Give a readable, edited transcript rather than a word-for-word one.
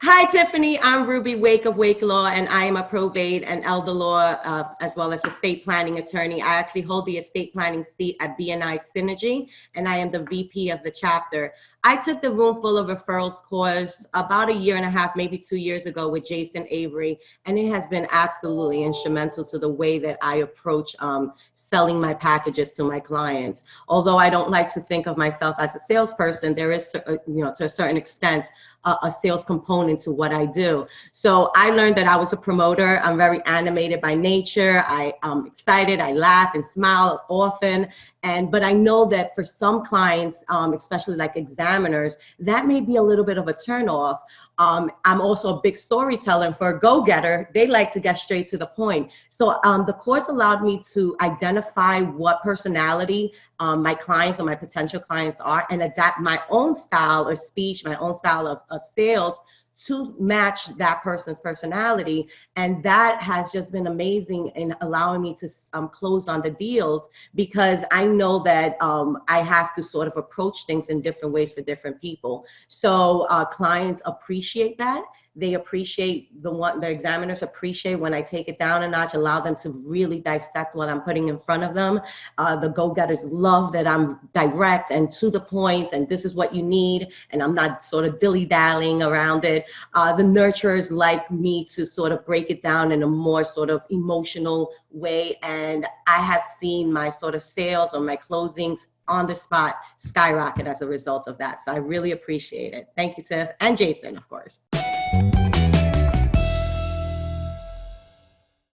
Hi, Tiffany. I'm Ruby Wake of Wake Law, and I am a probate and elder law as well as estate planning attorney. I actually hold the estate planning seat at BNI Synergy, and I am the VP of the chapter. I took the Room Full of Referrals course about a year and a half, maybe 2 years ago with Jason Avery, and it has been absolutely instrumental to the way that I approach selling my packages to my clients. Although I don't like to think of myself as a salesperson, there is, to a certain extent, a sales component to what I do. So I learned that I was a promoter. I'm very animated by nature. I'm excited. I laugh and smile often. But I know that for some clients, especially like examiners, that may be a little bit of a turnoff. I'm also a big storyteller, and for a go-getter, they like to get straight to the point. So the course allowed me to identify what personality my clients or my potential clients are, and adapt my own style of speech, my own style of sales to match that person's personality. And that has just been amazing in allowing me to close on the deals, because I know that I have to sort of approach things in different ways for different people. So clients appreciate that. They appreciate the examiners appreciate when I take it down a notch, allow them to really dissect what I'm putting in front of them. The go-getters love that I'm direct and to the point, and this is what you need, and I'm not sort of dilly-dallying around it. The nurturers like me to sort of break it down in a more sort of emotional way, and I have seen my sort of sales or my closings on the spot skyrocket as a result of that. So I really appreciate it. Thank you, Tiff, and Jason, of course.